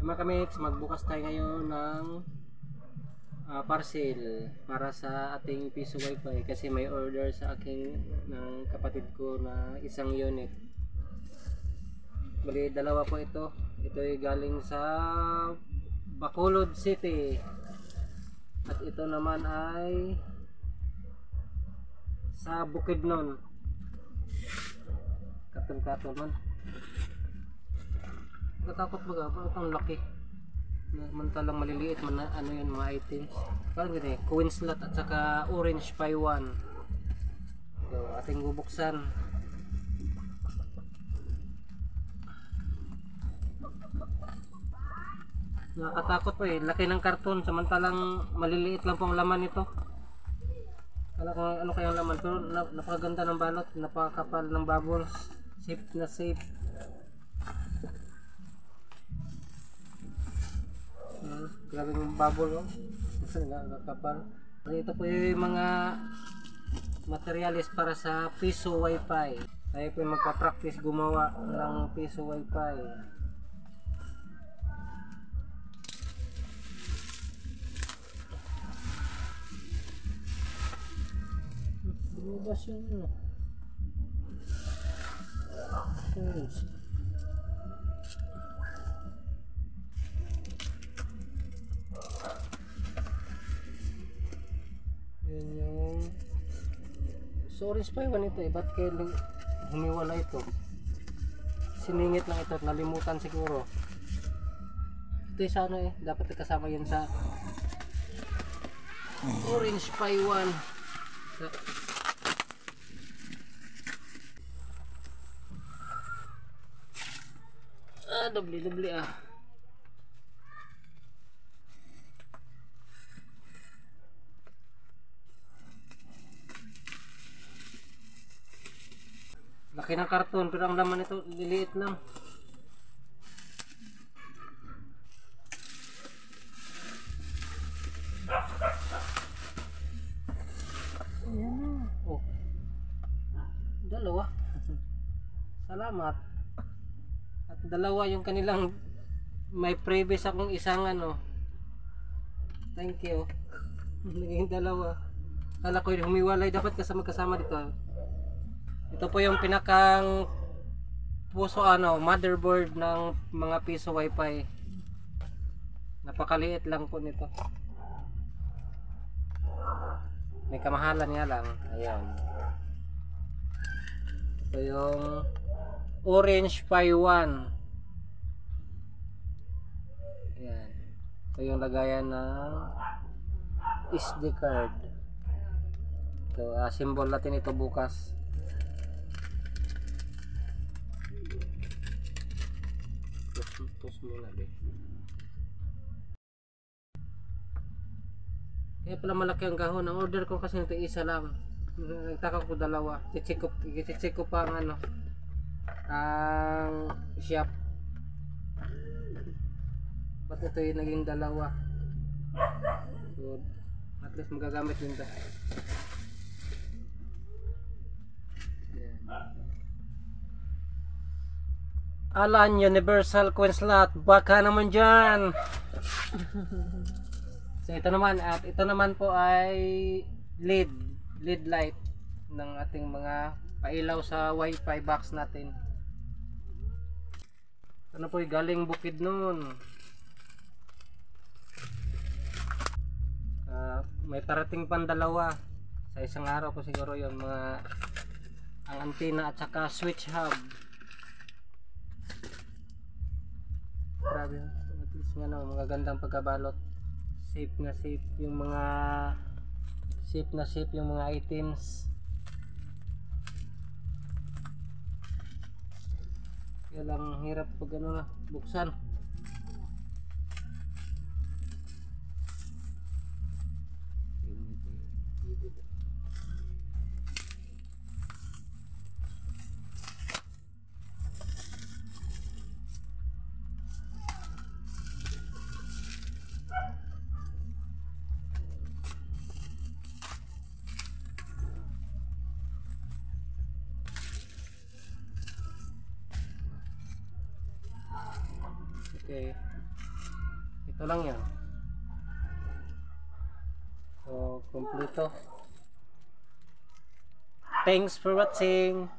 Mga kamix, magbukas tayo ngayon ng parcel para sa ating piso wifi kasi may order sa aking ng kapatid ko na isang unit. Bali, dalawa po ito. Ito ay galing sa Bacolod City. At ito naman ay sa Bukidnon. Katon-katon man. Natakot baga, bakit ang laki? Mantalang maliliit man na, ano yun, mga items. Parang gini, coin slot at saka orange pie 1. So, ating bubuksan. Nakakatakot po eh, laki ng karton samantalang maliliit lang po ang laman nito. Kala ko ano kayang laman, pero napakaganda ng balot, napakakapal ng bubbles. Safe na safe. Grabe yung bubble, oh. Nakakapal. Ito po yung mga materialis para sa piso wifi. Tayo po yung magpa-practice gumawa ng piso wifi. Lumabas yung ano. Yan yung orange pa yun ito eh. Ba't kaya humiwala ito? Siningit lang ito at nalimutan siguro. Ito yung sa ano eh. Dapat kasama yun sa orange pie 1. Dubli ah. Laki ng karton pero ang laman nito liliit lang. Ayan. Oh. Dalawa. Salamat. At dalawa yung kanilang may previous akong isang ano. Thank you. Naging dalawa. Kala ko humiwalay, dapat kasama dito. Ito po yung pinakang puso ano, motherboard ng mga piso wifi. Napakaliit lang po nito. May kamahalan niya lang. Ayan. Ito yung orange pie 1. Ayan. Ito yung lagayan ng SD card. Ito, symbol natin ito bukas. Push muna din. Kaya pala malaki ang gahon. Ang order ko kasi ito isa lang. Nagtaka ko dalawa. I-check ko pa ang ano, ang shop. Ba't ito yung naging dalawa? So, at least magagamit din ito. Alan Universal Coin Slot, baka naman dyan. So ito naman, at ito naman po ay LED light ng ating mga pailaw sa wifi box natin. Ano po, galing Bukidnon. May parating pang dalawa sa isang araw po siguro yon, mga ang antenna at saka switch hub. Grabe, at least nga no, mga gandang pagkabalot. Safe na safe yung mga yung mga items. Kaya lang hirap pag ano na buksan. Okay. Ito lang yan. So, kompleto. Thanks for watching.